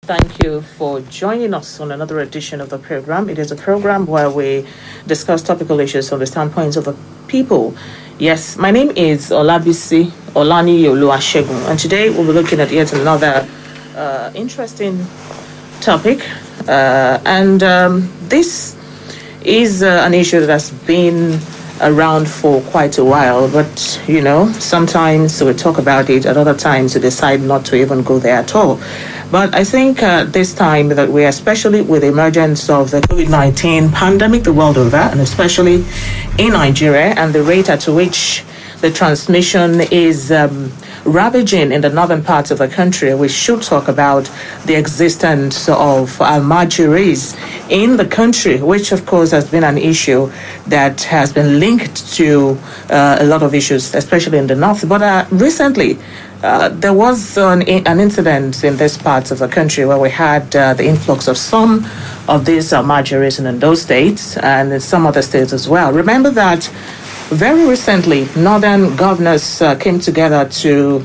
Thank you for joining us on another edition of the program. It is a program where we discuss topical issues from the standpoints of the people. Yes, my name is Olabisi Olaniyi Oluwasegun, and today we'll be looking at yet another interesting topic. This is an issue that has been around for quite a while, but sometimes we talk about it, at other times we decide not to even go there at all. But I think this time that we, especially with the emergence of the COVID-19 pandemic the world over, and especially in Nigeria, and the rate at which the transmission is ravaging in the northern parts of the country, we should talk about the existence of Almajiris in the country, which of course has been an issue that has been linked to a lot of issues, especially in the north. But recently, there was an incident in this part of the country where we had the influx of some of these Almajiris in Ondo State and in some other states as well. Remember that very recently, northern governors came together to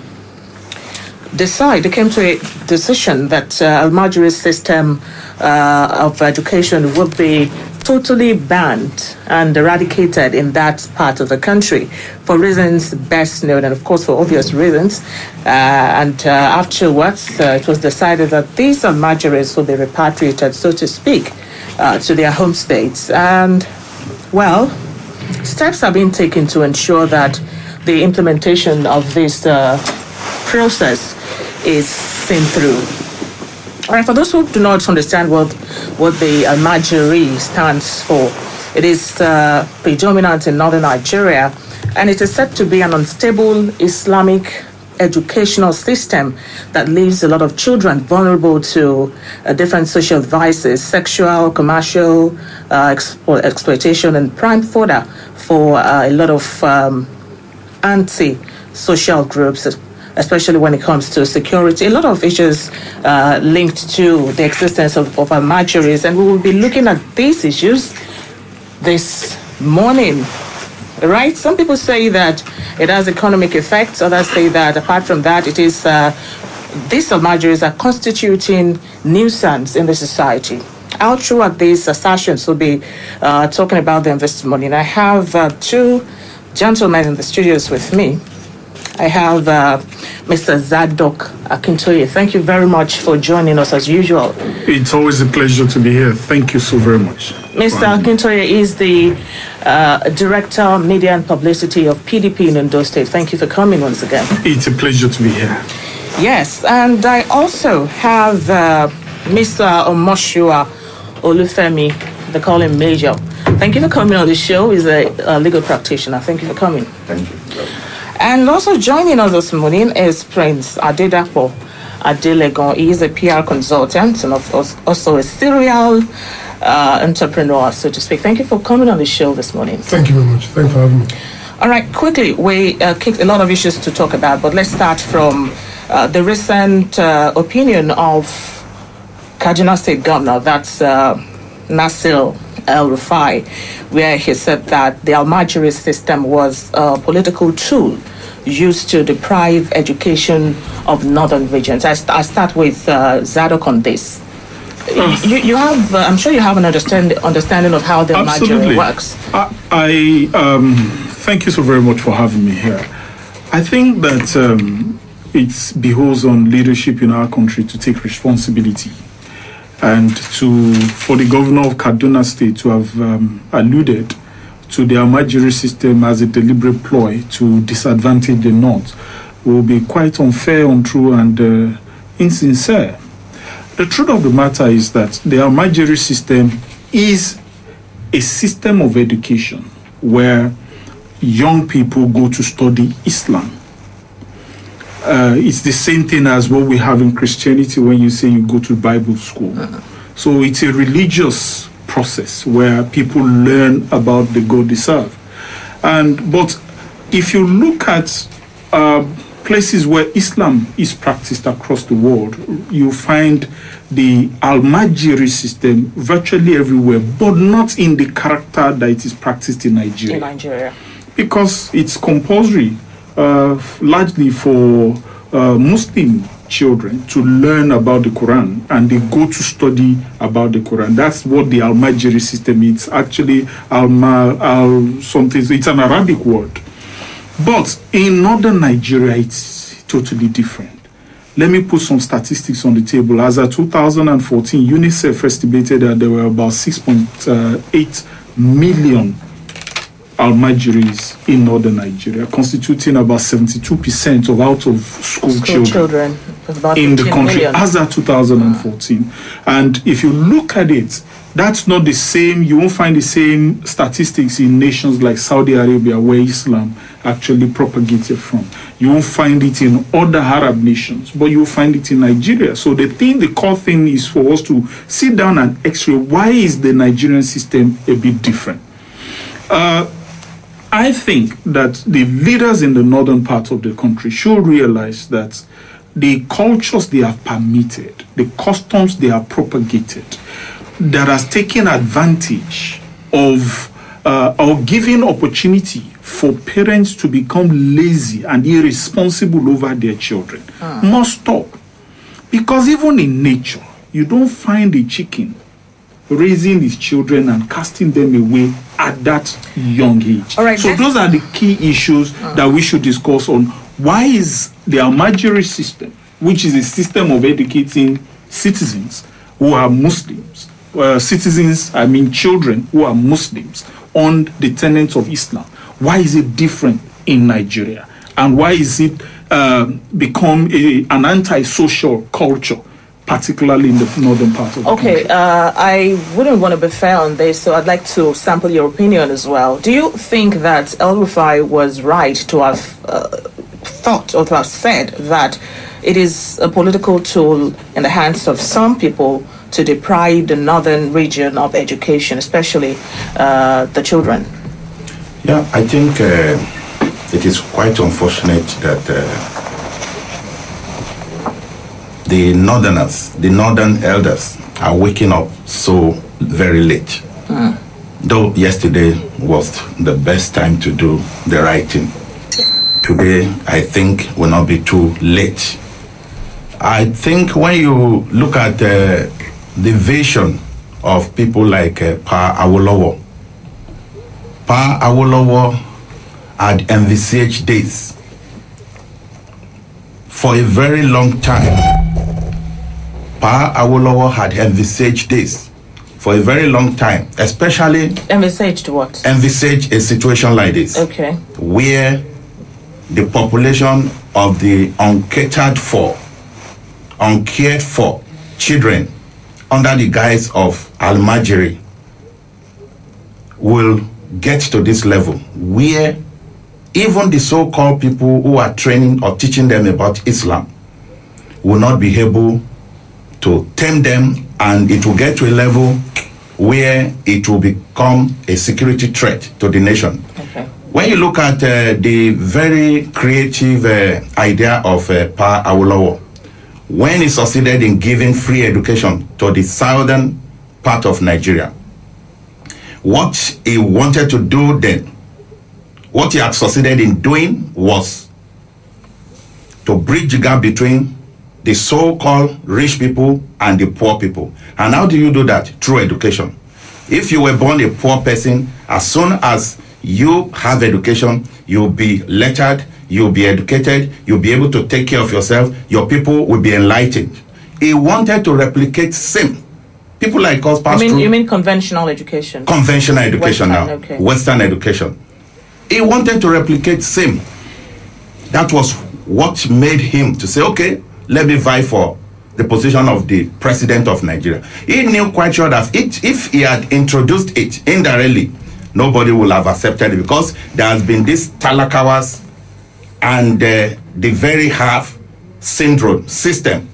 decide, they came to a decision that Almajiri system of education would be totally banned and eradicated in that part of the country for reasons best known, and of course for obvious reasons. Afterwards, it was decided that these Almajiris will be repatriated, so to speak, to their home states. And, well, steps are being taken to ensure that the implementation of this process is seen through. All right, for those who do not understand what the Almajiri stands for, it is predominant in northern Nigeria, and it is said to be an unstable Islamic educational system that leaves a lot of children vulnerable to different social vices, sexual, commercial exploitation, and prime fodder for a lot of anti-social groups, especially when it comes to security. A lot of issues linked to the existence of Almajiris, and we will be looking at these issues this morning. Right? Some people say that it has economic effects. Others say that apart from that, it is these Almajiris are constituting nuisance in the society. All throughout these assertions, we'll be talking about them this morning. I have two gentlemen in the studios with me. I have Mr. Zadok Akintoye. Thank you very much for joining us as usual. It's always a pleasure to be here. Thank you so very much. Mr. Akintoye is the Director, Media and Publicity of PDP in Ondo State. Thank you for coming once again. It's a pleasure to be here. Yes, and I also have Mr. Omoshua Olufemi, they call him Major. Thank you for coming on the show. He's a legal practitioner. Thank you for coming. Thank you. And also joining us this morning is Prince Adedapo Adelegon. He is a PR consultant and also a serial entrepreneur, so to speak. Thank you for coming on the show this morning. Thank you very much. Thanks for having me. All right, quickly, we kicked a lot of issues to talk about, but let's start from the recent opinion of Kaduna State Governor, that's Nasir El-Rufai, where he said that the Almajiri system was a political tool used to deprive education of northern regions. I start with Zadok on this. You have, I'm sure you have an understanding of how the Almajiri works. I thank you so very much for having me here. I think that it behoves on leadership in our country to take responsibility, and for the governor of Kaduna State to have alluded to the Almajiri system as a deliberate ploy to disadvantage the North will be quite unfair, untrue, and insincere. The truth of the matter is that the Almajiri system is a system of education where young people go to study Islam. It's the same thing as what we have in Christianity when you say you go to Bible school. So it's a religious process where people learn about the God they serve. But if you look at places where Islam is practiced across the world, you find the Almajiri system virtually everywhere, but not in the character that it is practiced in Nigeria. Because it's compulsory, largely for Muslim children to learn about the Quran, and they go to study about the Quran. That's what the Almajiri system is. Actually, something. It's an Arabic word, but in northern Nigeria, it's totally different. Let me put some statistics on the table. As of 2014, UNICEF estimated that there were about 6.8 million Almajiris in northern Nigeria, constituting about 72% of out-of-school children in the country million. As of 2014. And if you look at it, that's not the same. You won't find the same statistics in nations like Saudi Arabia, where Islam actually propagated from. You won't find it in other Arab nations, but you'll find it in Nigeria. So the core thing is for us to sit down and x-ray why is the Nigerian system a bit different. I think that the leaders in the northern part of the country should realize that the cultures they have permitted, the customs they have propagated, that has taken advantage of or giving opportunity for parents to become lazy and irresponsible over their children must stop. Because even in nature, you don't find a chicken raising his children and casting them away at that young age. All right, so those are the key issues that we should discuss on. Why is the Almajiri system, which is a system of educating citizens who are Muslims, children who are Muslims, on the tenets of Islam, why is it different in Nigeria? And why is it become an anti-social culture, particularly in the northern part of the country? I wouldn't want to be fair on this, so I'd like to sample your opinion as well. Do you think that El-Rufai was right to have thought or to have said that it is a political tool in the hands of some people to deprive the northern region of education, especially the children? Yeah, I think it is quite unfortunate that the northerners, the northern elders are waking up so very late. Though yesterday was the best time to do the right thing. Today, I think, will not be too late. I think when you look at the vision of people like Pa Awolowo had envisaged this for a very long time. Pa Awolowo had envisaged this for a very long time, especially... Envisaged what? Envisaged a situation like this. Okay. Where the population of the uncared for children under the guise of Almajiri will get to this level where even the so-called people who are training or teaching them about Islam will not be able to tame them, and it will get to a level where it will become a security threat to the nation. Okay. When you look at the very creative idea of Pa Awolowo, when he succeeded in giving free education to the southern part of Nigeria, what he wanted to do then, what he had succeeded in doing, was to bridge the gap between the so-called rich people and the poor people. And how do you do that? Through education. If you were born a poor person, as soon as you have education, you'll be lettered, you'll be educated, you'll be able to take care of yourself, your people will be enlightened. He wanted to replicate same. People like us pass through... You mean conventional education? Conventional education Western, now. okay. Western education. He wanted to replicate same. That was what made him to say, okay, let me vie for the position of the president of Nigeria. He knew quite sure that if he had introduced it indirectly, nobody will have accepted it, because there has been this talakawas and the very half syndrome system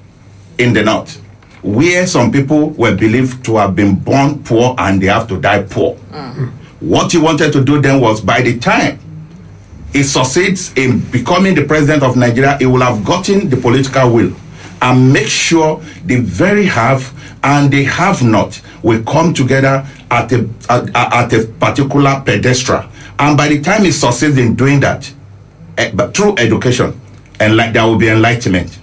in the north, where some people were believed to have been born poor and they have to die poor. What he wanted to do then was, by the time he succeeds in becoming the president of Nigeria, he will have gotten the political will and make sure the very have and the have not will come together at a particular pedestal. And by the time he succeeds in doing that, but through education, and there will be enlightenment.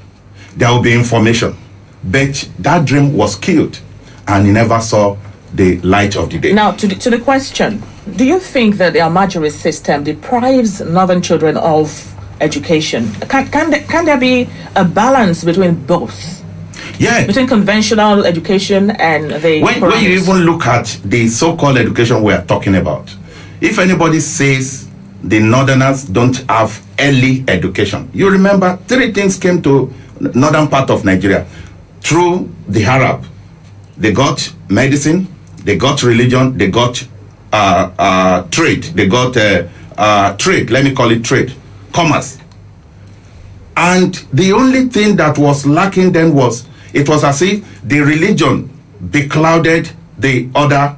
there will be information. But that dream was killed, and he never saw the light of the day. Now, to the question, do you think that the Almajiri system deprives northern children of education? Can there be a balance between both? Yeah. Between conventional education and the... When you even look at the so-called education we are talking about, if anybody says the northerners don't have early education, you remember 3 things came to northern part of Nigeria through the Arab. They got medicine, they got religion, they got trade. They got trade, let me call it trade, commerce. And the only thing that was lacking then was, it was as if the religion beclouded the other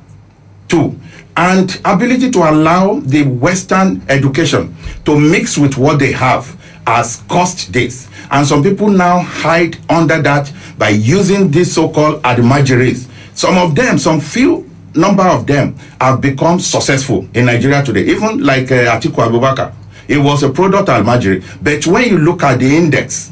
2. And ability to allow the Western education to mix with what they have has cost this. And some people now hide under that by using these so-called Almajiris. Some of them, some few number of them have become successful in Nigeria today. Even like Atiku Abubakar, it was a product of Almajiri. But when you look at the index,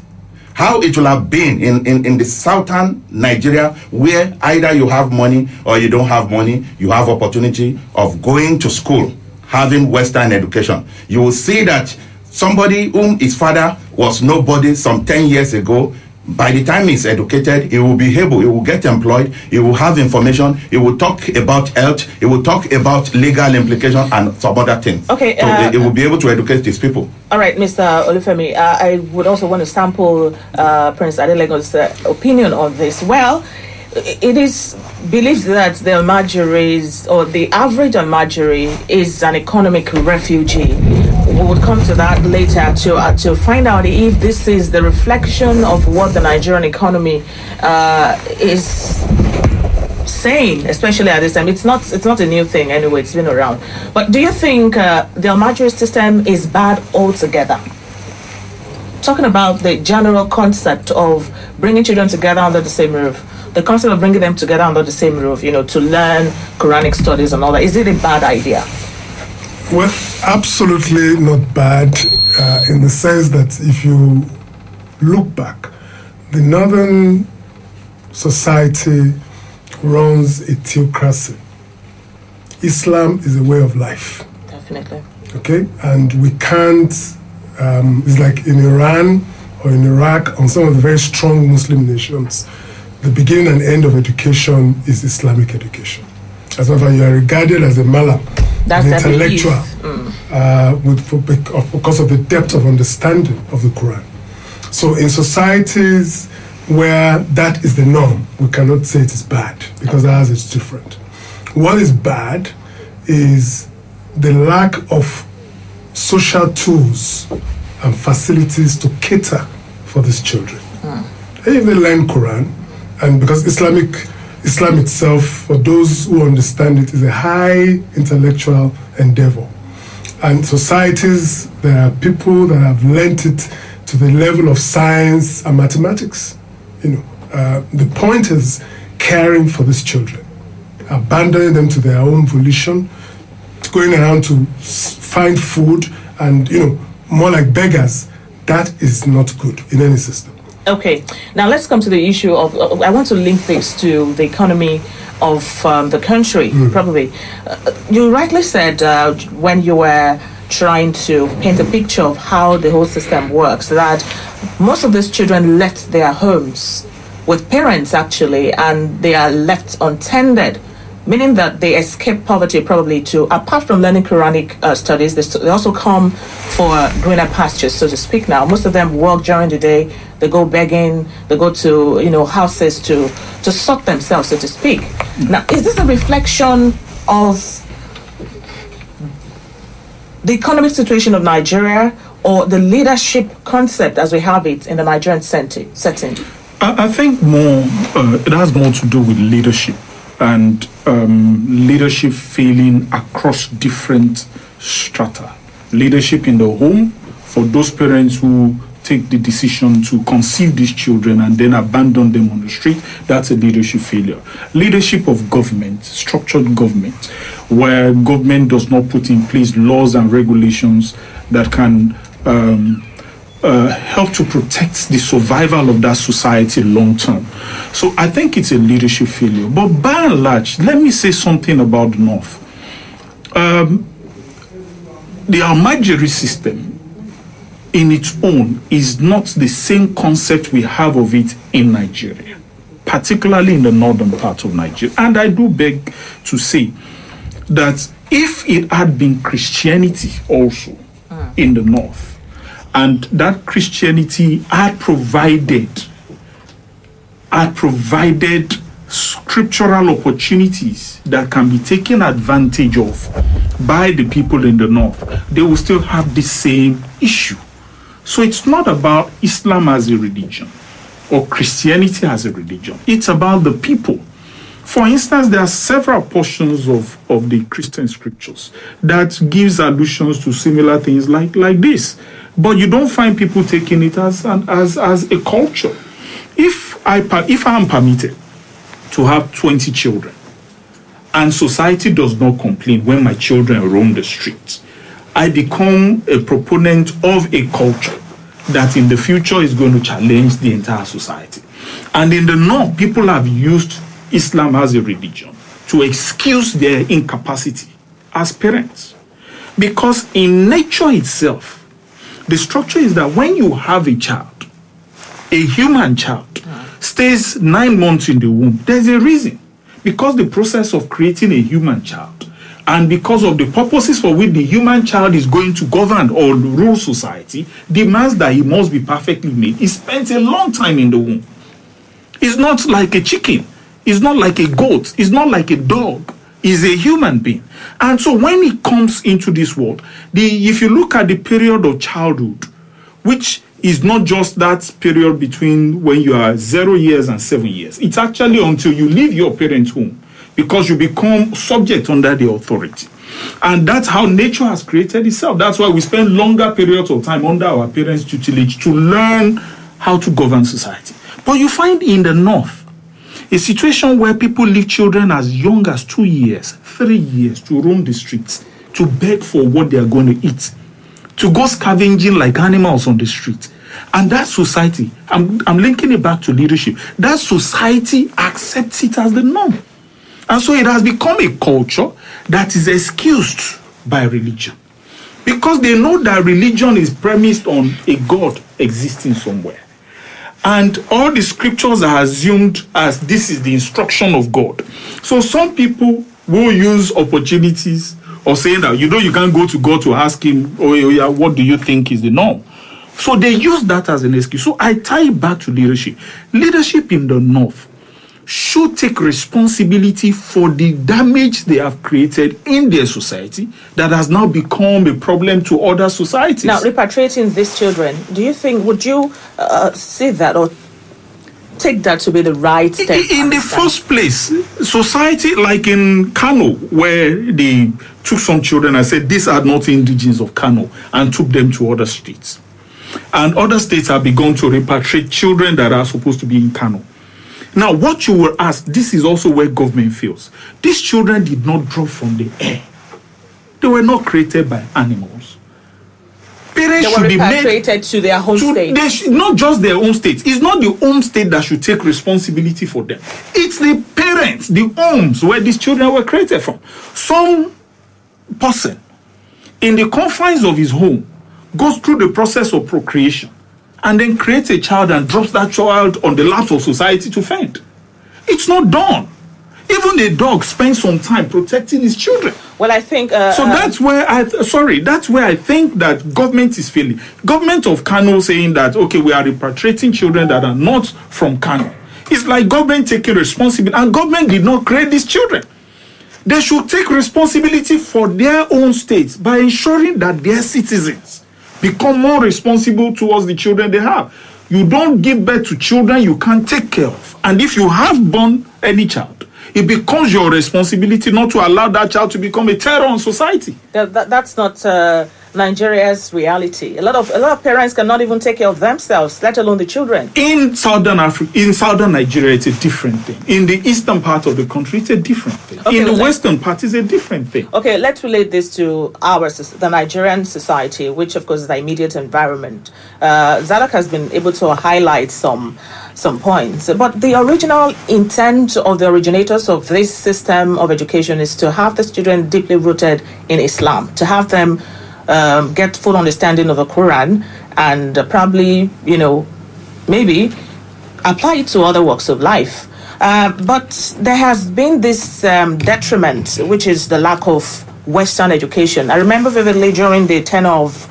how it will have been in the southern Nigeria, where either you have money or you don't have money, you have opportunity of going to school, having Western education. You will see that somebody whom his father was nobody some 10 years ago, by the time he's educated, he will be able, he will get employed, he will have information, he will talk about health, he will talk about legal implications and some other things. Okay. So he will be able to educate these people. All right, Mr. Olufemi, I would also want to sample Prince Adelegon's opinion on this. Well, it is believed that the Almajiris, or the average Almajiri, is an economic refugee. We would come to that later to find out if this is the reflection of what the Nigerian economy is saying, especially at this time. It's not a new thing anyway, it's been around. But do you think the Almajiri system is bad altogether? Talking about the general concept of bringing children together under the same roof, the concept of bringing them together under the same roof, to learn Quranic studies and all that, is it a bad idea? Well, absolutely not bad, in the sense that if you look back, the northern society runs a theocracy. Islam is a way of life. Definitely. Okay? And we can't, it's like in Iran or in Iraq, on some of the very strong Muslim nations, the beginning and end of education is Islamic education. As a matter of fact, you are regarded as a malam, an intellectual, because of the depth of understanding of the Quran. So in societies where that is the norm, we cannot say it is bad, because ours is different. What is bad is the lack of social tools and facilities to cater for these children. If they learn Quran, and because Islam itself, for those who understand it, is a high intellectual endeavor. And societies, there are people that have learnt it to the level of science and mathematics. The point is caring for these children, abandoning them to their own volition, going around to find food and, more like beggars. That is not good in any system. Okay, now let's come to the issue of, I want to link this to the economy of the country, probably. You rightly said when you were trying to paint a picture of how the whole system works, that most of these children left their homes with parents, actually, and they are left untended, meaning that they escape poverty probably to, apart from learning Quranic studies, they also come for greener pastures, so to speak now. Most of them work during the day, they go begging, they go to, houses to sort themselves, so to speak. Now, is this a reflection of the economic situation of Nigeria or the leadership concept as we have it in the Nigerian setting? I think it has more to do with leadership. And leadership failing across different strata. Leadership in the home, for those parents who take the decision to conceive these children and then abandon them on the street, that's a leadership failure. Leadership of government, structured government, where government does not put in place laws and regulations that can help to protect the survival of that society long term. So I think it's a leadership failure. But by and large, let me say something about the North. The Almajiri system in its own is not the same concept we have of it in Nigeria, particularly in the northern part of Nigeria. And I do beg to say that if it had been Christianity also in the North, and that Christianity had provided scriptural opportunities that can be taken advantage of by the people in the North, they will still have the same issue. So it's not about Islam as a religion or Christianity as a religion. It's about the people. For instance, there are several portions of the Christian scriptures that gives allusions to similar things like this. But you don't find people taking it as a culture. If I am permitted to have 20 children and society does not complain when my children roam the streets, I become a proponent of a culture that in the future is going to challenge the entire society. And in the North, people have used Islam as a religion to excuse their incapacity as parents. Because in nature itself, the structure is that when you have a child, a human child, stays 9 months in the womb, there's a reason. Because the process of creating a human child and because of the purposes for which the human child is going to govern or rule society demands that he must be perfectly made. He spent a long time in the womb. It's not like a chicken. It's not like a goat. It's not like a dog. Is a human being. And so when he comes into this world, if you look at the period of childhood, which is not just that period between when you are 0 years and 7 years, it's actually until you leave your parents' home, because you become subject under the authority. And that's how nature has created itself. That's why we spend longer periods of time under our parents' tutelage to learn how to govern society. But you find in the North, a situation where people leave children as young as 2 years, 3 years to roam the streets, to beg for what they are going to eat, to go scavenging like animals on the street. And that society, I'm linking it back to leadership, that society accepts it as the norm. And so it has become a culture that is excused by religion. Because they know that religion is premised on a God existing somewhere. And all the scriptures are assumed as this is the instruction of God. So some people will use opportunities or saying that, you can't go to God to ask him, oh yeah, what do you think is the norm? So they use that as an excuse. So I tie it back to leadership. Leadership in the North should take responsibility for the damage they have created in their society that has now become a problem to other societies. Now, repatriating these children, do you think, would you see that or take that to be the right step? In the first place, society like in Kano, where they took some children and said these are not indigenes of Kano and took them to other states. And other states have begun to repatriate children that are supposed to be in Kano. Now, what you will ask, this is also where government fails. These children did not drop from the air. They were not created by animals. Parents should be repatriated to their home state. Not just their own state. It's not the home state that should take responsibility for them. It's the parents, the homes where these children were created from. Some person in the confines of his home goes through the process of procreation and then creates a child and drops that child on the laps of society to fend. It's not done. Even a dog spends some time protecting his children. Well, I think... so that's where I think that government is failing. Government of Kano saying that, okay, we are repatriating children that are not from Kano. It's like government taking responsibility, and government did not create these children. They should take responsibility for their own states by ensuring that their citizens become more responsible towards the children they have. You don't give birth to children you can't take care of. And if you have born any child, it becomes your responsibility not to allow that child to become a terror on society. That's not Nigeria's reality. A lot of parents cannot even take care of themselves, let alone the children. In southern Nigeria, it's a different thing. In the eastern part of the country, it's a different thing. Okay, in the western part, it's a different thing. Okay, let's relate this to the Nigerian society, which of course is the immediate environment. Zadok has been able to highlight some points, but the original intent of the originators of this system of education is to have the students deeply rooted in Islam, to have them get full understanding of the Quran, and probably, maybe apply it to other walks of life. But there has been this detriment, which is the lack of Western education. I remember vividly during the tenure of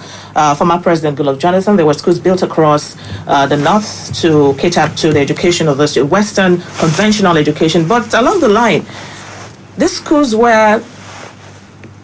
former President Goodluck Jonathan, there were schools built across the north to cater to the education of the Western conventional education. But along the line, these schools were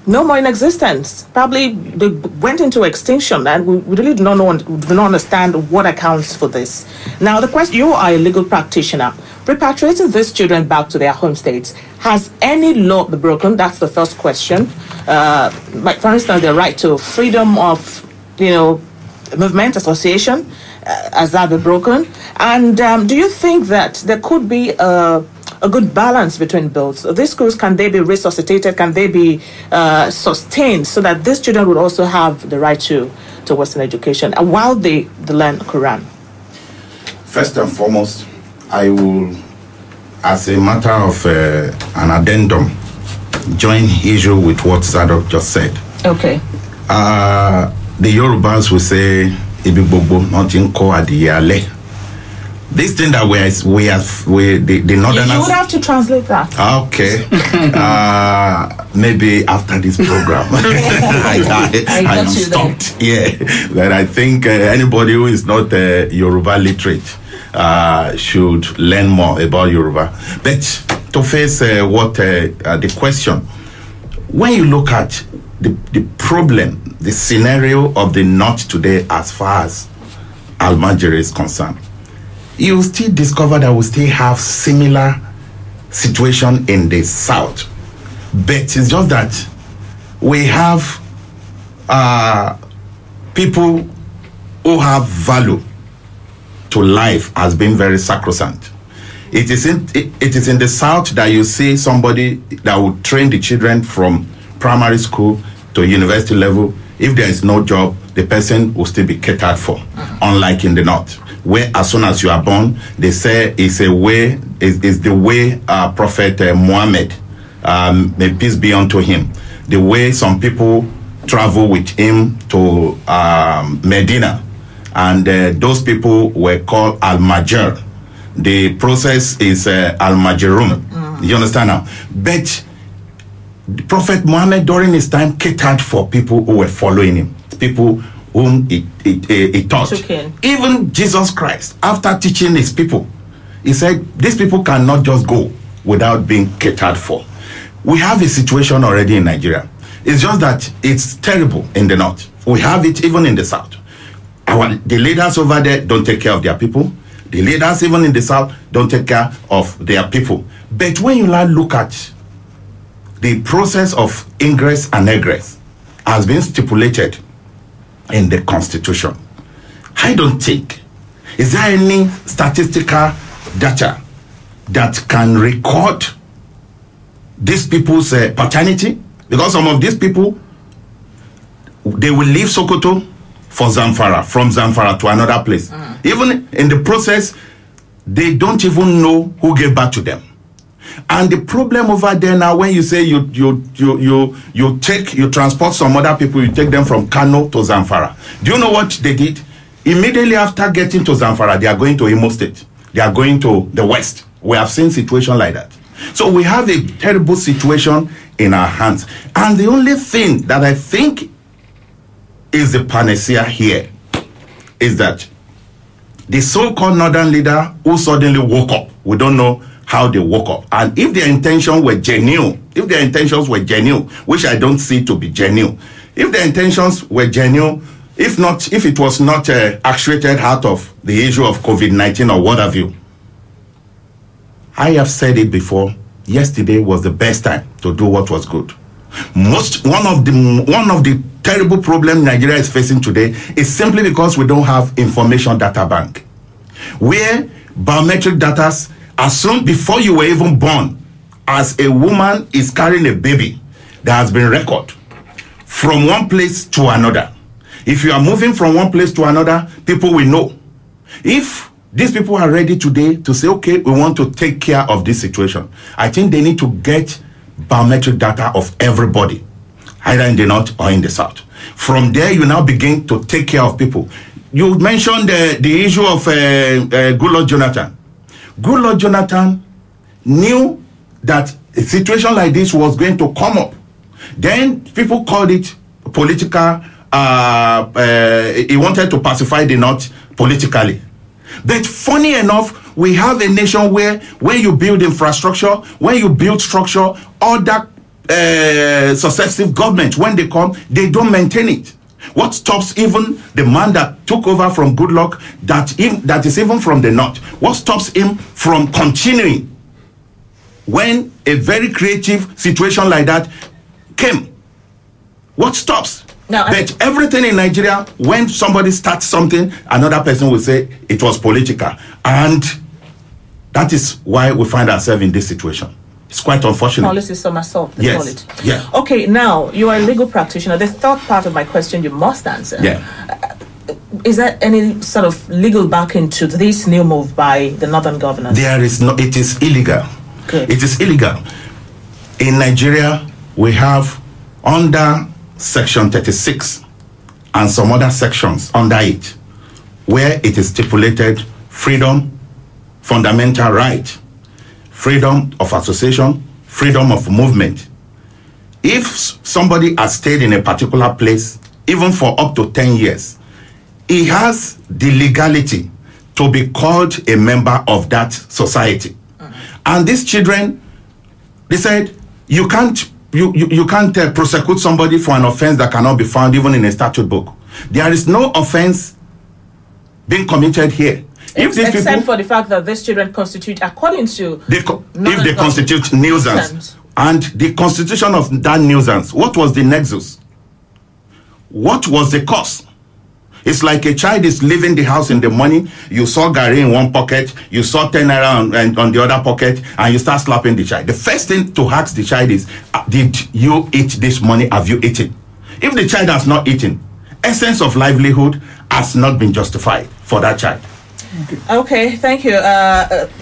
no more in existence. Probably they went into extinction, and we really do not understand what accounts for this. Now, the question: you are a legal practitioner. Repatriating these children back to their home states, has any law been broken? That's the first question. Like, for instance, the right to freedom of, movement, association, has that been broken? And do you think that there could be a good balance between both? These schools, can they be resuscitated? Can they be sustained so that these children would also have the right to Western education while they learn Quran? First and foremost, I will, as a matter of an addendum, join issue with what Zadok just said. Okay. The Yorubas will say, "Ibi bobo not in ko adiyale." This thing that the northerners. You would have to translate that. Okay. Maybe after this program, I am stopped. Yeah, that I think anybody who is not Yoruba literate should learn more about Yoruba. But to face the question, when you look at the problem, the scenario of the North today, as far as Almajiri is concerned, you still discover that we still have similar situation in the South. But it's just that we have people who have value to life has been very sacrosanct. It is in the South that you see somebody that will train the children from primary school to university level. If there is no job, the person will still be catered for, unlike in the North, where as soon as you are born, they say is the way Prophet Muhammad, may peace be unto him, the way some people travel with him to Medina, and those people were called Almajiri. The process is Almajirum. You understand now? But Prophet Muhammad during his time catered for people who were following him, people whom he taught. Even Jesus Christ, after teaching his people, he said, these people cannot just go without being catered for. We have a situation already in Nigeria. It's just that it's terrible in the North. We have it even in the South. The leaders over there don't take care of their people. The leaders even in the South don't take care of their people. But when you look at the process of ingress and egress has been stipulated in the Constitution, I don't think, is there any statistical data that can record these people's paternity? Because some of these people, they will leave Sokoto for Zamfara, from Zamfara to another place. Even in the process, they don't even know who gave birth to them. And the problem over there now, when you say you transport some other people, you take them from Kano to Zamfara. Do you know what they did? Immediately after getting to Zamfara, they are going to Imo State. They are going to the West. We have seen situation like that. So we have a terrible situation in our hands. And the only thing that I think is the panacea here is that the so-called northern leader who suddenly woke up, we don't know how they woke up. And if their intentions were genuine, which I don't see to be genuine, if their intentions were genuine, if it was not actuated out of the issue of COVID-19 or what have you, I have said it before, yesterday was the best time to do what was good. One of the terrible problem Nigeria is facing today is simply because we don't have information data bank, where biometric data, as soon before you were even born, as a woman is carrying a baby, there has been record from one place to another. If you are moving from one place to another, people will know. If these people are ready today to say, okay, we want to take care of this situation, I think they need to get biometric data of everybody, either in the north or in the south. From there, you now begin to take care of people. You mentioned the issue of Goodluck Jonathan. Goodluck Jonathan knew that a situation like this was going to come up. Then people called it political. He wanted to pacify the north politically. But funny enough, we have a nation where when you build infrastructure, when you build structure, other successive governments, when they come, they don't maintain it. What stops even the man that took over from Goodluck, that is even from the north, what stops him from continuing when a very creative situation like that came? What stops? But everything in Nigeria, when somebody starts something, another person will say it was political. And that is why we find ourselves in this situation. It's quite unfortunate. Policy somersault, they call it. Yeah. Okay, now, you are a legal practitioner. The third part of my question you must answer. Yeah. Is there any sort of legal backing to this new move by the northern governors? There is no. It is illegal. Good. It is illegal. In Nigeria, we have under Section 36 and some other sections under it, where it is stipulated freedom, fundamental right, freedom of association, freedom of movement. If somebody has stayed in a particular place, even for up to 10 years, he has the legality to be called a member of that society. And these children, they said, you can't prosecute somebody for an offense that cannot be found even in a statute book. There is no offense being committed here. Except for the fact that these children constitute, according to... if they constitute nuisance. And the constitution of that nuisance, what was the nexus? What was the cause? It's like a child is leaving the house in the morning, you saw Gary in one pocket, you saw 10 naira on the other pocket, and you start slapping the child. The first thing to ask the child is, did you eat this money? Have you eaten? If the child has not eaten, essence of livelihood has not been justified for that child. Okay, thank you,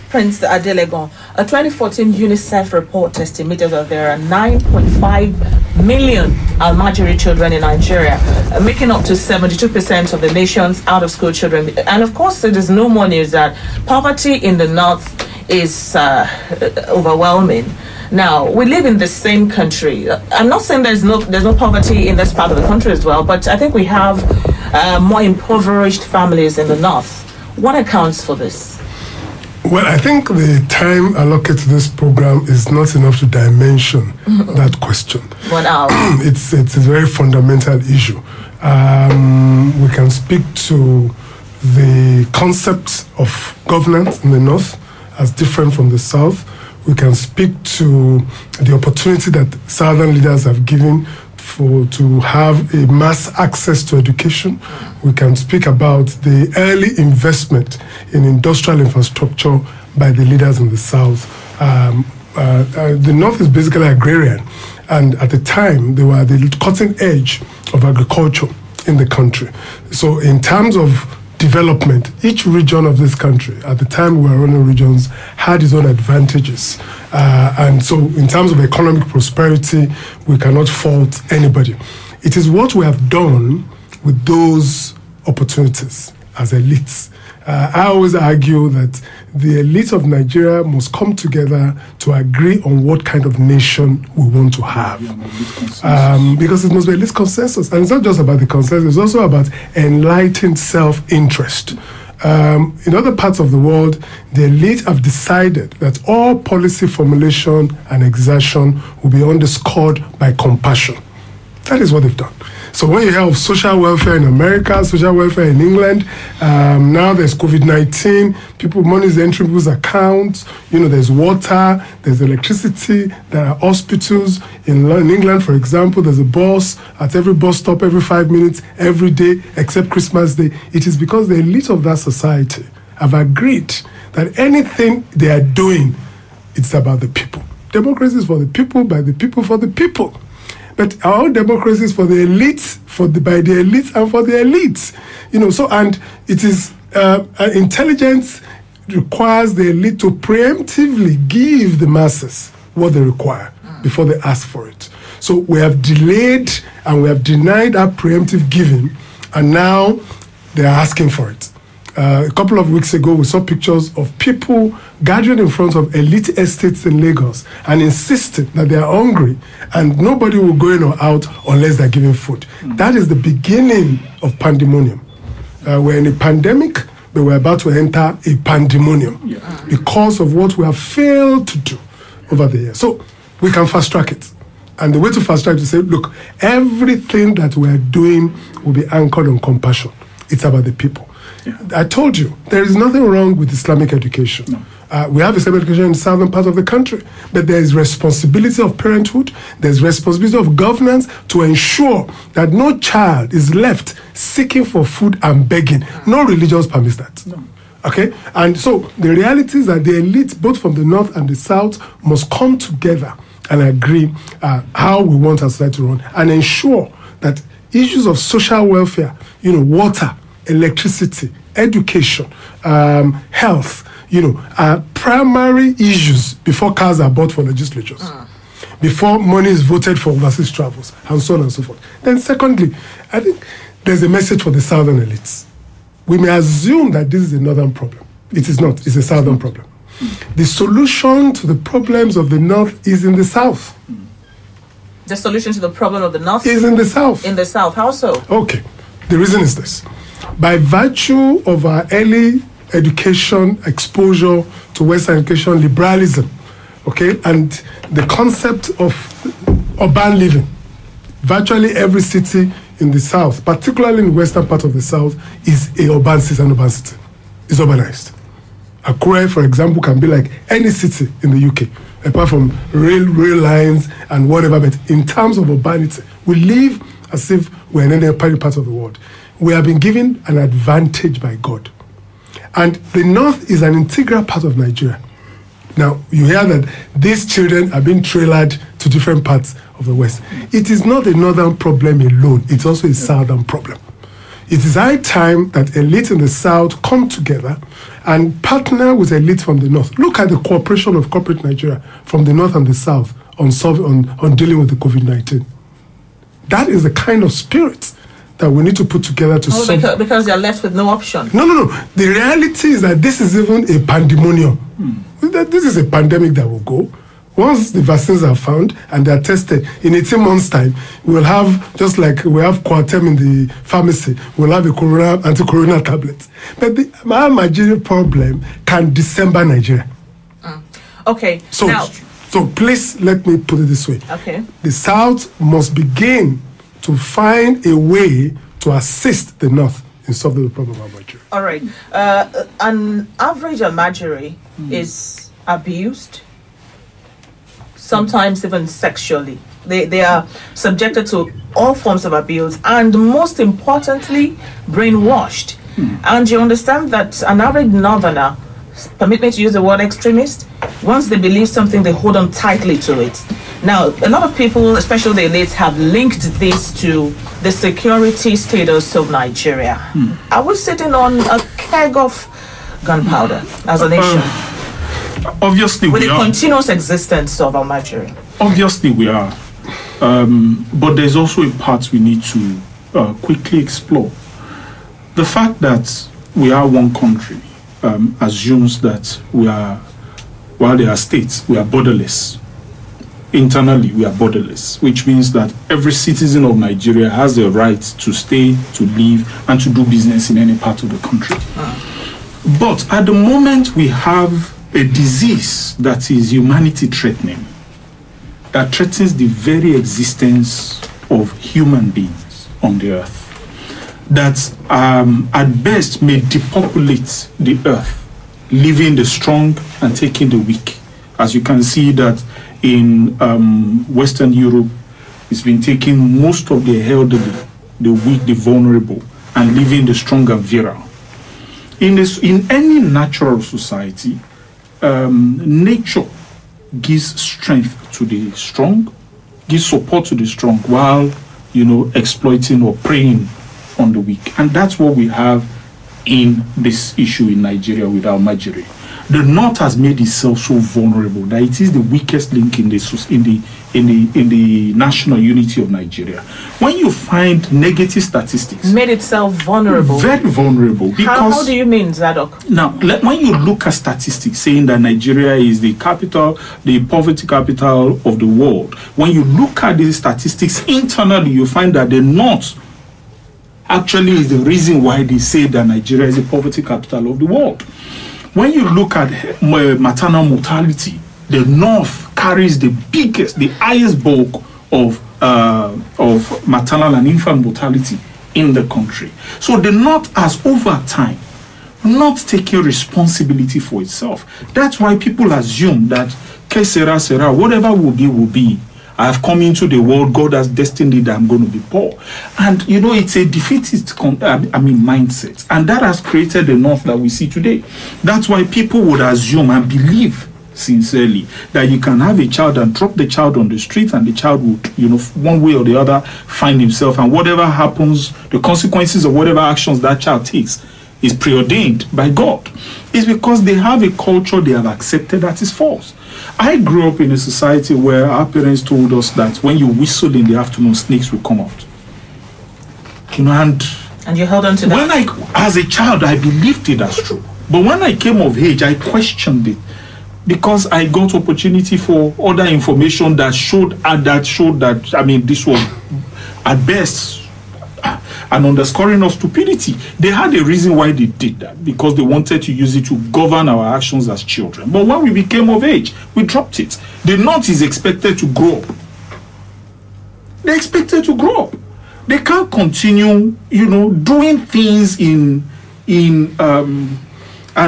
Prince Adelegon. A 2014 UNICEF report estimated that there are 9.5 million Almajiri children in Nigeria, making up to 72% of the nation's out-of-school children. And of course, it is no more news that poverty in the north is overwhelming. Now, we live in the same country. I'm not saying there's no poverty in this part of the country as well, but I think we have more impoverished families in the north. What accounts for this? Well, I think the time allocated to this program is not enough to dimension that question. 1 hour. It's a very fundamental issue. We can speak to the concept of governance in the north as different from the south. We can speak to the opportunity that southern leaders have given to have a mass access to education. We can speak about the early investment in industrial infrastructure by the leaders in the south. The north is basically agrarian, and at the time they were at the cutting edge of agriculture in the country. So in terms of development, each region of this country, at the time we were running regions, had its own advantages. And so in terms of economic prosperity, we cannot fault anybody. It is what we have done with those opportunities as elites. I always argue that the elite of Nigeria must come together to agree on what kind of nation we want to have. Because it must be elite consensus. And it's not just about the consensus, it's also about enlightened self-interest. In other parts of the world, the elite have decided that all policy formulation and exertion will be underscored by compassion. That is what they've done. So when you hear of social welfare in America, social welfare in England, now there's COVID-19, money is entering people's accounts, there's water, there's electricity, there are hospitals. In England, for example, there's a bus at every bus stop every 5 minutes, every day, except Christmas Day. It is because the elite of that society have agreed that anything they are doing, it's about the people. Democracy is for the people, by the people, for the people. But our democracy is for the elites, by the elites and for the elites. And it is intelligence requires the elite to preemptively give the masses what they require before they ask for it. So we have delayed and we have denied that preemptive giving, and now they are asking for it. A couple of weeks ago, we saw pictures of people gathering in front of elite estates in Lagos and insisting that they are hungry and nobody will go in or out unless they're given food. That is the beginning of pandemonium. We're in a pandemic, but we're about to enter a pandemonium because of what we have failed to do over the years. So we can fast track it. And the way to fast track is to say, look, everything that we're doing will be anchored on compassion. It's about the people. Yeah. I told you, there is nothing wrong with Islamic education. No. We have Islamic education in the southern part of the country, but there is responsibility of parenthood, there's responsibility of governance to ensure that no child is left seeking for food and begging. No religion permits that. No. Okay? And so the reality is that the elite, both from the north and the south, must come together and agree how we want our society to run and ensure that issues of social welfare, water, electricity, education, health, are primary issues before cars are bought for legislatures, before money is voted for overseas travels, and so on and so forth. Then secondly, I think there's a message for the southern elites. We may assume that this is a northern problem. It is not. It's a southern problem. The solution to the problems of the north is in the south. The solution to the problem of the north is in the south. In the south. How so? Okay. The reason is this. By virtue of our early education exposure to Western education liberalism, okay, and the concept of urban living, virtually every city in the south, particularly in the western part of the south, is an urban city. It's urbanized. Akure, for example, can be like any city in the UK, apart from rail lines and whatever, but in terms of urbanity, we live as if we're in any part of the world. We have been given an advantage by God. And the north is an integral part of Nigeria. Now, you hear that these children are being trailered to different parts of the west. It is not a northern problem alone. It's also a southern problem. It is high time that elite in the south come together and partner with elite from the north. Look at the cooperation of corporate Nigeria from the north and the south on dealing with the COVID-19. That is the kind of spirit that we need to put together to solve. Because they're left with no option. No. The reality is that this is even a pandemonium. This is a pandemic that will go. Once the vaccines are found and they are tested, in 18 months' time, we'll have, just like we have Coartem in the pharmacy, we'll have a anti-corona tablet. But the Almajiri problem can December Nigeria. Okay. So please let me put it this way. Okay. The South must begin to find a way to assist the North in solving the problem of Almajiri. All right. An average Almajiri is abused, sometimes even sexually. They are subjected to all forms of abuse and, most importantly, brainwashed. And you understand that an average northerner, permit me to use the word extremist, once they believe something, they hold on tightly to it. Now, a lot of people, especially the elites, have linked this to the security status of Nigeria. Are we sitting on a keg of gunpowder as a nation? Obviously, with we are. With the continuous existence of Almajiri? Obviously, we are. But there's also a part we need to quickly explore. The fact that we are one country assumes that we are, while there are states, we are borderless. Internally, we are borderless, which means that every citizen of Nigeria has the right to stay, to live, and to do business in any part of the country. But at the moment, we have a disease that is humanity threatening, that threatens the very existence of human beings on the earth that at best may depopulate the earth, leaving the strong and taking the weak. As you can see that in Western Europe, it's been taking most of the elderly, the weak, the vulnerable, and leaving the strong and virile. In any natural society, nature gives strength to the strong, gives support to the strong, while exploiting or preying on the weak. And that's what we have in this issue in Nigeria with Almajiri. The North has made itself so vulnerable that it is the weakest link in the national unity of Nigeria. When you find negative statistics, made itself vulnerable, very vulnerable. Because how do you mean, Zadok? Now, when you look at statistics saying that Nigeria is the capital, the poverty capital of the world, when you look at these statistics internally, you find that the North actually is the reason why they say that Nigeria is the poverty capital of the world. When you look at maternal mortality, the North carries the highest bulk of maternal and infant mortality in the country. So the North has over time not taken responsibility for itself. That's why people assume that whatever will be. I have come into the world, God has destined it that I'm going to be poor. And it's a defeatist mindset. And that has created the North that we see today. That's why people would assume and believe sincerely that you can have a child and drop the child on the street and the child would, one way or the other, find himself, and whatever happens, the consequences of whatever actions that child takes is preordained by God. It's because they have a culture they have accepted that is false. I grew up in a society where our parents told us that when you whistle in the afternoon, snakes will come out. And you held on to that? As a child, I believed it as true. But when I came of age, I questioned it because I got opportunity for other information that showed that this was at best an underscoring of stupidity. They had a reason why they did that, because they wanted to use it to govern our actions as children. But when we became of age, we dropped it. The North is expected to grow up. They're expected to grow up. They can't continue, doing things and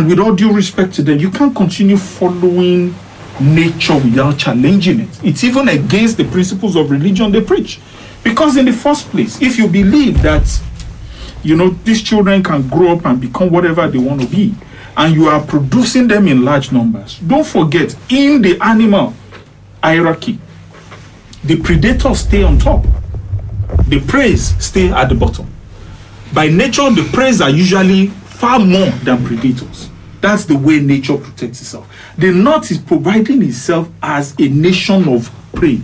with all due respect to them, you can't continue following nature without challenging it. It's even against the principles of religion they preach. Because in the first place, if you believe that, these children can grow up and become whatever they want to be, and you are producing them in large numbers, don't forget, in the animal hierarchy, the predators stay on top. The prey stay at the bottom. By nature, the prey are usually far more than predators. That's the way nature protects itself. The North is providing itself as a nation of prey.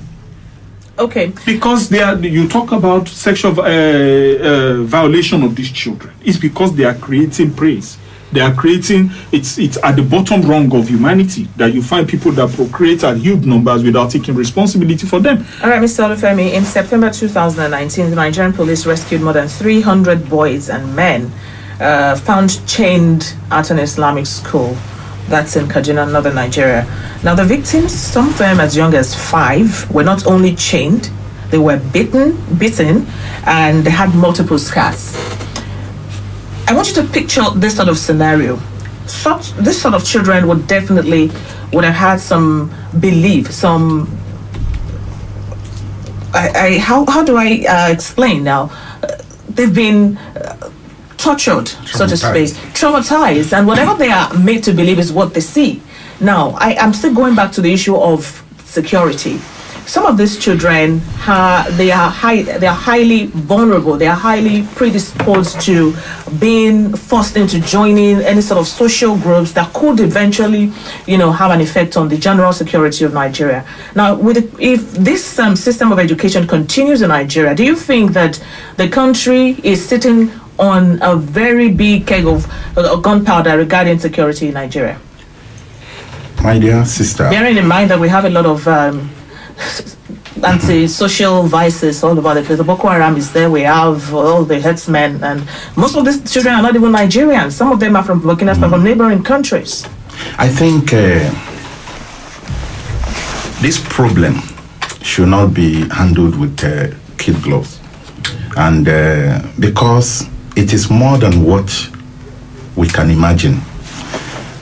Okay. Because you talk about sexual violation of these children. It's because they are creating prey. They are creating, it's at the bottom rung of humanity that you find people that procreate at huge numbers without taking responsibility for them. All right, Mr. Olufemi, in September 2019, the Nigerian police rescued more than 300 boys and men found chained at an Islamic school. That's in Kaduna, northern Nigeria. Now, the victims, some of them as young as 5, were not only chained, they were bitten, and they had multiple scars. I want you to picture this sort of scenario. This sort of children would have had some belief, how do I explain now? They've been tortured, so to speak, traumatized, and whatever they are made to believe is what they see. Now, I'm still going back to the issue of security. Some of these children, they are highly vulnerable. They are highly predisposed to being forced into joining any sort of social groups that could eventually, have an effect on the general security of Nigeria. Now, if this system of education continues in Nigeria, do you think that the country is sitting on a very big keg of gunpowder regarding security in Nigeria? My dear sister, bearing in mind that we have a lot of anti-social vices all over the place. The Boko Haram is there. We have all the headsmen, and most of these children are not even Nigerians. Some of them are from Burkina Faso, from neighboring countries. I think this problem should not be handled with kid gloves. And because it is more than what we can imagine.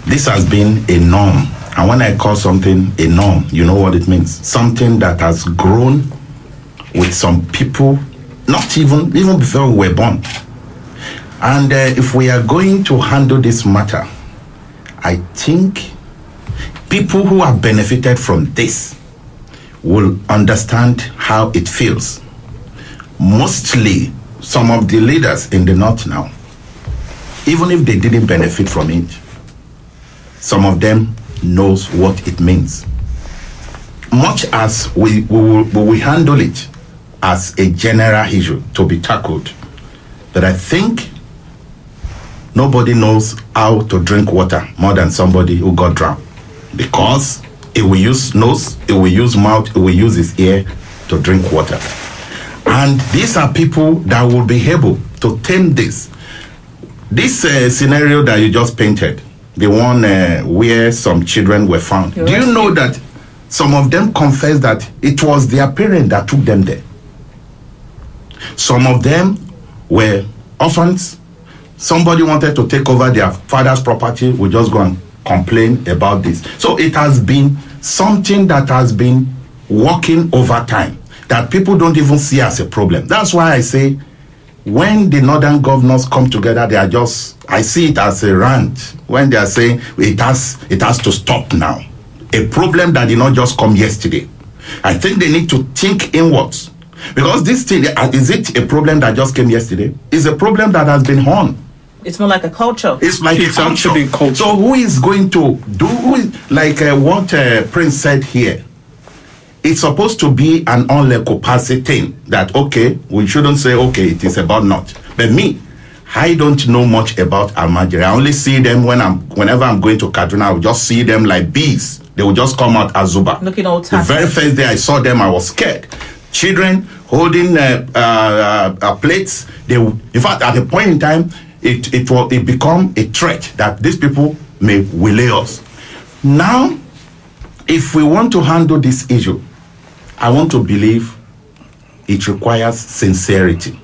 This has been a norm. And when I call something a norm, you know what it means. Something that has grown with some people, not even before we were born. And if we are going to handle this matter, I think people who have benefited from this will understand how it feels. Mostly, some of the leaders in the North now, even if they didn't benefit from it, some of them knows what it means. Much as we handle it as a general issue to be tackled, but I think nobody knows how to drink water more than somebody who got drowned, because it will use nose, it will use mouth, it will use his ear to drink water. And these are people that will be able to tame this. This scenario that you just painted, the one where some children were found. Do you know that some of them confessed that it was their parent that took them there? Some of them were orphans. Somebody wanted to take over their father's property. We just go and complain about this. So it has been something that has been working over time that people don't even see as a problem. That's why I say when the northern governors come together, they are just, I see it as a rant when they are saying it has to stop now. A problem that did not just come yesterday. I think they need to think inwards, because this thing, is it a problem that just came yesterday? It's a problem that has been on. It's more like a culture. It's actually culture. So who is going to do, what Prince said here? It's supposed to be an unlecopacity thing that, okay, we shouldn't say, okay, it is about not. But me, I don't know much about Almajiri. I only see them whenever I'm going to Kaduna, I will just see them like bees. They will just come out as Zuba. Looking all tattered. The very first day I saw them, I was scared. Children holding plates. In fact, at a point in time, it become a threat that these people may waylay us. Now, if we want to handle this issue, I want to believe it requires sincerity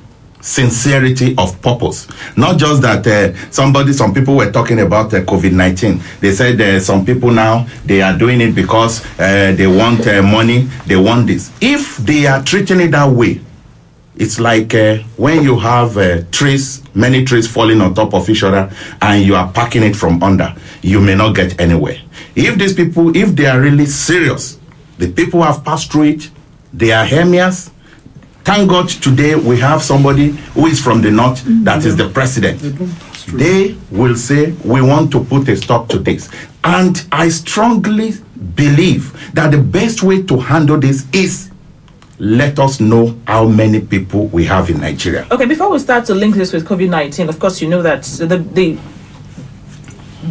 of purpose. Not just that some people were talking about COVID-19. They said some people now, they are doing it because they want money, they want this. If they are treating it that way, it's like when you have many trees falling on top of each other and you are packing it from under, you may not get anywhere. If these people, if they are really serious, the people have passed through it, they are Hemias. Thank God today we have somebody who is from the north that is the president. They will say, we want to put a stop to this. And I strongly believe that the best way to handle this is let us know how many people we have in Nigeria. Okay, before we start to link this with COVID-19, of course, you know that the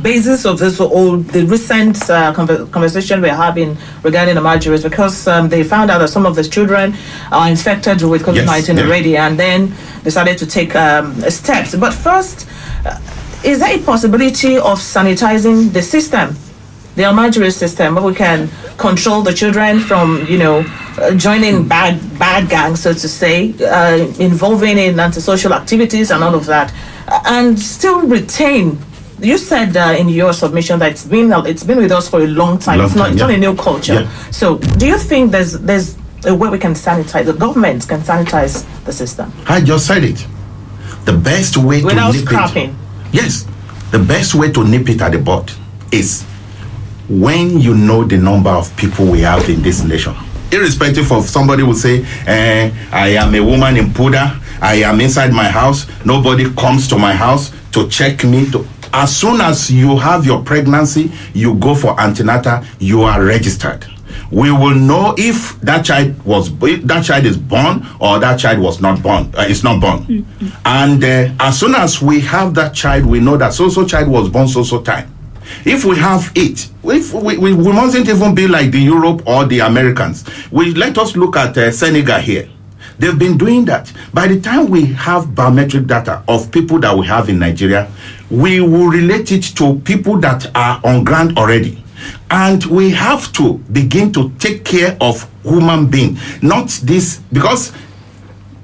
basis of this all the recent conversation we're having regarding Almajiri is because they found out that some of the children are infected with COVID-19 already, and then decided to take steps. But first, is there a possibility of sanitizing the system, the Almajiri system, where we can control the children from, joining bad gangs, so to say, involving in antisocial activities and all of that, and still retain? You said in your submission that it's been with us for a long time. It's not a new culture. Yeah. So, do you think there's a way we can sanitize? The government can sanitize the system. I just said it. The best way without to nip scrapping. it. Yes, the best way to nip it at the bud is when you know the number of people we have in this nation. Irrespective of somebody will say, I am a woman in Puda, I am inside my house, nobody comes to my house to check me. As soon as you have your pregnancy, you go for antenatal, you are registered. We will know if that child is born or that child was not born. It's not born. And as soon as we have that child, we know that so child was born so time. If we have it, if we mustn't even be like the Europe or the Americans. Let us look at Senegal here. They've been doing that. By the time we have biometric data of people that we have in Nigeria, we will relate it to people that are on ground already. And we have to begin to take care of human being. Not this, because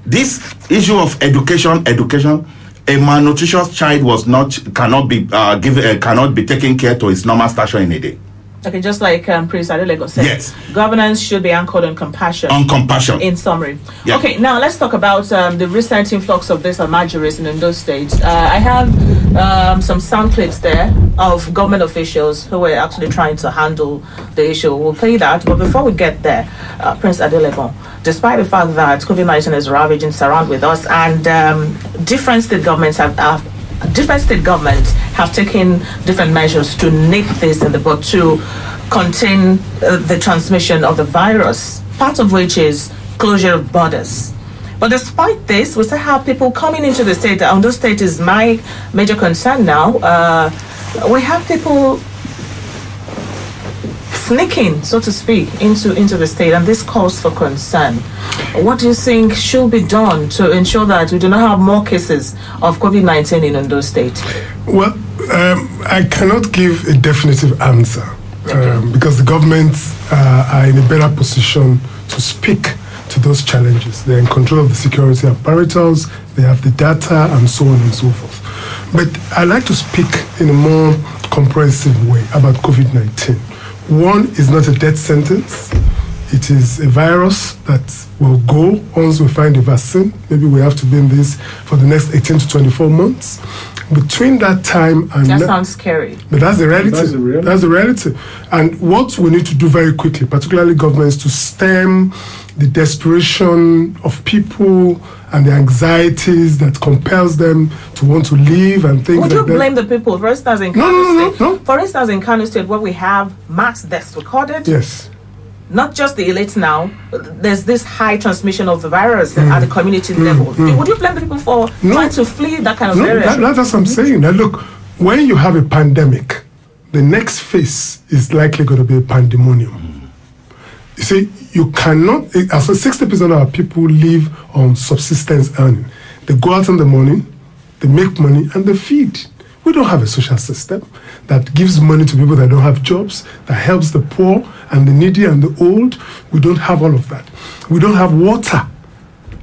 this issue of education, a malnutritious child cannot be taken care to its normal stature in a day. Okay, just like Prince Adelego said, yes, governance should be anchored on compassion. On compassion. In summary. Yeah. Okay, now let's talk about the recent influx of this Almajiris in Ondo State. I have some sound clips there of government officials who were actually trying to handle the issue. We'll play that, but before we get there, Prince Adelego, despite the fact that COVID-19 is ravaging surround with us and different state governments have taken different measures to nip this in the bud to contain the transmission of the virus, part of which is closure of borders. But despite this, we still have people coming into the state. Ondo State is my major concern now. We have people sneaking, so to speak, into the state, and this calls for concern. What do you think should be done to ensure that we do not have more cases of COVID-19 in Ondo State? Well, I cannot give a definitive answer because the governments are in a better position to speak to those challenges. They're in control of the security apparatus, they have the data, and so on and so forth. But I'd like to speak in a more comprehensive way about COVID-19. One is not a death sentence. It is a virus that will go once we find a vaccine. Maybe we have to be in this for the next 18 to 24 months. Between that time and... That sounds scary. But that's the reality. That's the reality. And what we need to do very quickly, particularly governments, to stem the desperation of people and the anxieties that compels them to want to leave and things like that. Would you blame the people? For instance, in Kano State. No. For instance, in Kano State, where we have mass deaths recorded. Yes. Not just the elites now. There's this high transmission of the virus at the community level. Would you blame the people for trying to flee that kind of area? That's what I'm saying. Now look, when you have a pandemic, the next phase is likely going to be a pandemonium. You see, you cannot, as 60% of our people live on subsistence earning. They go out in the morning, they make money, and they feed. We don't have a social system that gives money to people that don't have jobs, that helps the poor and the needy and the old. We don't have all of that. We don't have water,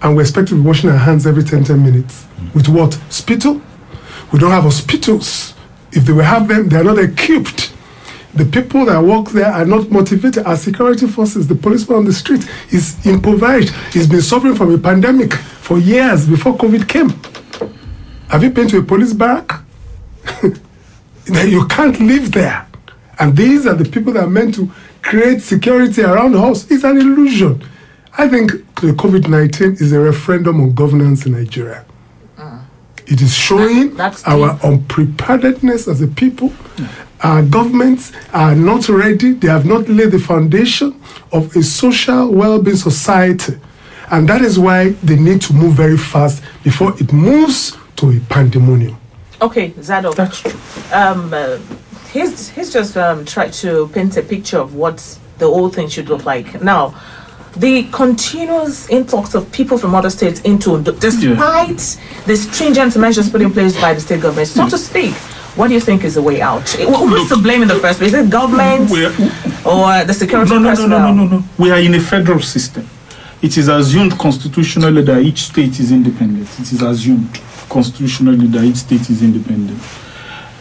and we expect to be washing our hands every 10 minutes. With what? Spittle? We don't have hospitals. If they will have them, they are not equipped. The people that work there are not motivated. Our security forces, the policeman on the street, is impoverished. He's been suffering from a pandemic for years before COVID came. Have you been to a police barrack? You can't live there. And these are the people that are meant to create security around us. It's an illusion. I think the COVID-19 is a referendum on governance in Nigeria. It is showing our unpreparedness as a people. Our governments are not ready. They have not laid the foundation of a social well-being society. And that is why they need to move very fast before it moves to a pandemonium. Okay, Zado. That's true. He's just tried to paint a picture of what the whole thing should look like. Now, the continuous influx of people from other states into, despite the stringent measures put in place by the state government, so to speak, what do you think is the way out? Who's to blame in the first place? Is it government or the security personnel? No. We are in a federal system. It is assumed constitutionally that each state is independent. It is assumed constitutionally that each state is independent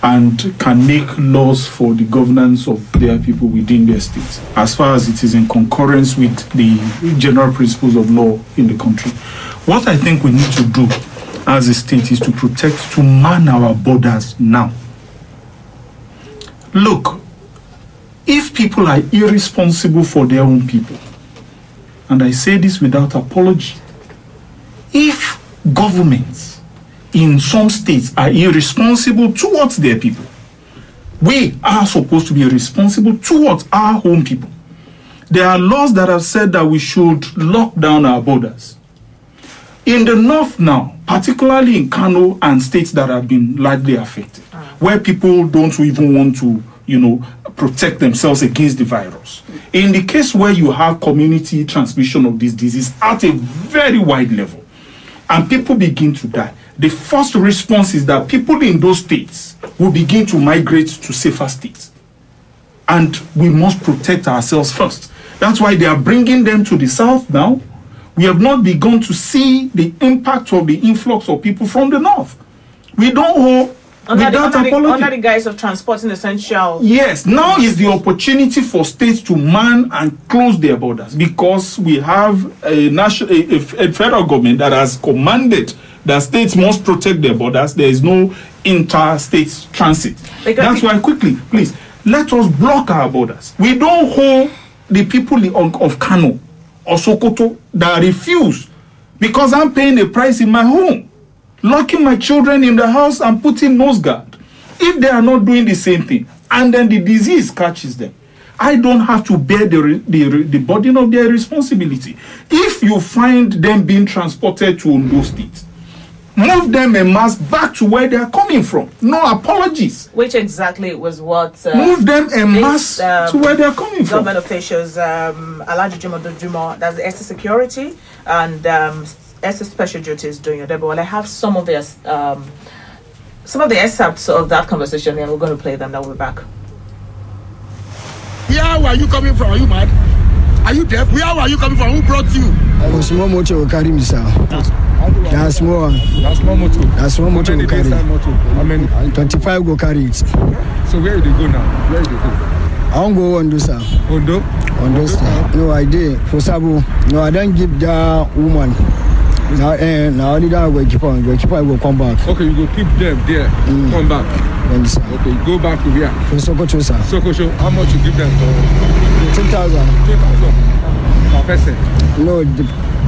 and can make laws for the governance of their people within their states, as far as it is in concurrence with the general principles of law in the country. What I think we need to do as a state is to man our borders now. Look, if people are irresponsible for their own people, and I say this without apology, if governments in some states are irresponsible towards their people, we are supposed to be responsible towards our own people. There are laws that have said that we should lock down our borders. In the north now, particularly in Kano and states that have been largely affected, where people don't even want to, protect themselves against the virus. In the case where you have community transmission of this disease at a very wide level, and people begin to die, the first response is that people in those states will begin to migrate to safer states. And we must protect ourselves first. That's why they are bringing them to the south now, We have not begun to see the impact of the influx of people from the north. We don't hold without apology. Under the guise of transporting essential. Yes, now is the opportunity for states to man and close their borders, because we have a federal government that has commanded that states must protect their borders. There is no interstate transit. That's why, quickly, please, let us block our borders. We don't hold the people of Kano or Sokoto that refuse, because I'm paying a price in my home, locking my children in the house and putting nose guard. If they are not doing the same thing, and then the disease catches them, I don't have to bear the burden of their responsibility. If you find them being transported to Ondo State, move them en masse back to where they are coming from. No apologies. Which exactly was what... move them en masse to where they are coming from. Government officials, Almajiri, that's the ST Security, and ST Special Duties doing your debut. Well, I have some of the excerpts of that conversation, and we're going to play them. Now we're back. Where are you coming from? Are you mad? Are you deaf? Where are you coming from? Who brought you? I was small motor will carry me, sir. That's small. That's small motor. That's small motor will carry. How many? 25 go carry it. So where do you go now? Where do you go? I won't go Ondo, sir. Ondo? Ondo State. No, I did. For Sabu, no, I don't give that woman. Now, only that way keep on. I will come back. Okay, you go keep them there. Come back. Yes, sir. Okay, go back to where? For Sokoto, sir. Sokoto, how much you give them for? 10,000. 2,000 per person? No,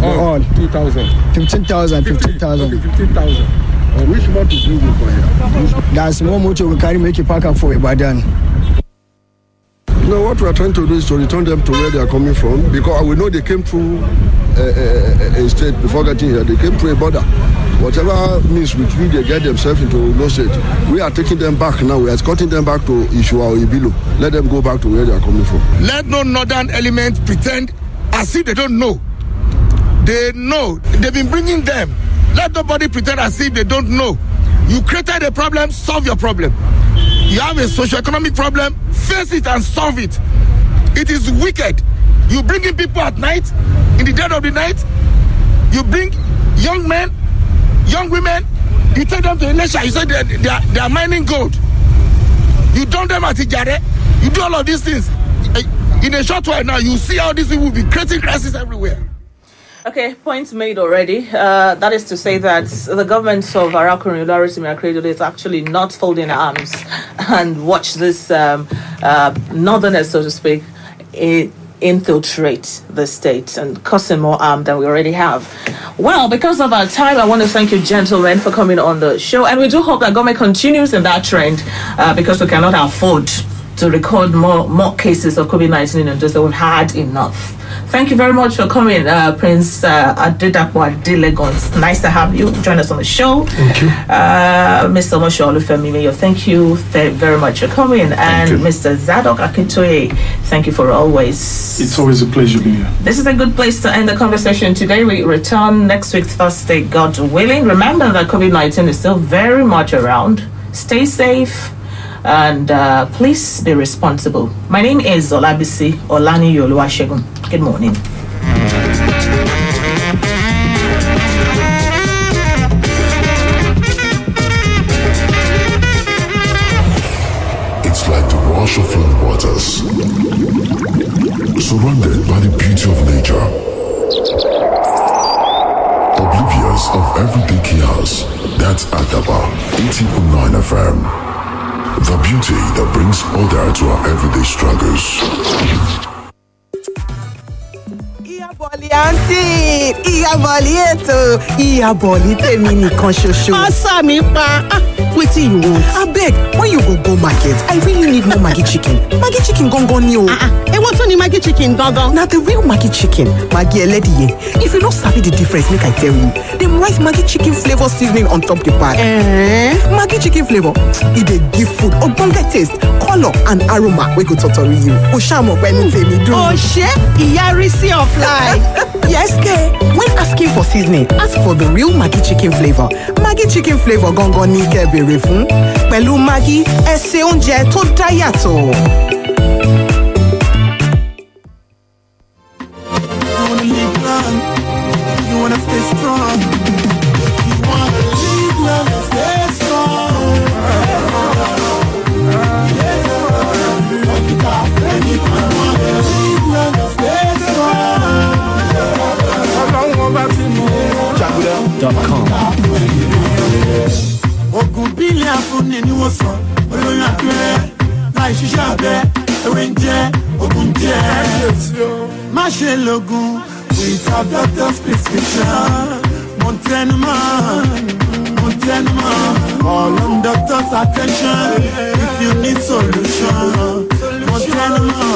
all. 2,000. 15,000. 15,000. Okay, 15,000. Which month is you go for here? That's small motor will carry make a pack up for Ibadan. No, what we are trying to do is to return them to where they are coming from, because we know they came through a state before getting here. They came through a border. Whatever means which they get themselves into Ondo State, we are taking them back now. We are escorting them back to Ishua or Ibilo. Let them go back to where they are coming from. Let no northern element pretend as if they don't know. They know. They've been bringing them. Let nobody pretend as if they don't know. You created a problem, solve your problem. You have a socio-economic problem, face it and solve it. It is wicked. You bring in people at night, in the dead of the night. You bring young men, young women. You take them to Elisha. You say they are mining gold. You dump them at Ijare. You do all of these things. In a short while now, you see how these people will be creating crisis everywhere. Okay, points made already. That is to say that the government of Arakuni Oluwasegun is actually not folding arms and watch this northerners, so to speak, infiltrate the state and causing more harm than we already have. Well, because of our time, I want to thank you, gentlemen, for coming on the show. And we do hope that government continues in that trend because we cannot afford to record more cases of COVID-19 and just that we've had enough. Thank you very much for coming, Prince Adedapo Adelegons. Nice to have you join us on the show. Thank you. Mr. Moshe Olufemi, thank you very much for coming. And Mr. Zadok Akintoye, thank you for always. It's always a pleasure being here. This is a good place to end the conversation today. We return next week, Thursday, God willing. Remember that COVID-19 is still very much around. Stay safe. And please be responsible. My name is Olabisi Olaniyi Oluwasegun. Good morning. It's like the rush of flowing waters, surrounded by the beauty of nature, oblivious of everyday chaos. That's Adaba 80.9 FM. The beauty that brings order to our everyday struggles. Ìyábọ̀lì àǹtí, ìyábọ̀lì ètò, ìyábọ̀lì tèmi nìkan ṣoṣo. Ọ̀sán mi pa. Wetin you want? Abeg, when you go market, I really need more Maggi chicken. Maggi chicken gangan ni o. Èwo tún ni Maggi chicken gangan? Na the real Maggi chicken, Maggi ẹlẹ́dìyẹ. If you no sabi the difference, make I tell you. Dem write Maggi chicken flavour seasoning on top the bag. Maggi chicken flavour, e dey give food ogbonge taste, colour and aroma wey go totori you. O ṣá mọ̀ pé ẹnu tèmi dùn. O ṣé, ìyárísí of life. Yes, ke. When asking for seasoning, ask for the real Maggi chicken flavour. Maggi chicken flavour gangan ni kẹ́ bèrè fún. Pẹ̀lú Maggi, ẹ ṣe oúnjẹ tó dá yàtọ̀. Only plan. wanna stay strong. You wanna live long and stay strong. You wanna live long and stay strong. Ogun bílẹ̀ afúnni ni wọ́n sọ, olóyún abẹ́rẹ́, láì ṣiṣẹ́ abẹ́, ewé ń jẹ́, ogun jẹ́. Má ṣe lògùn, without doctor's prescription. Mo tẹnumọ́, all on doctor's attention, if you need solution. Mo tẹnumọ́,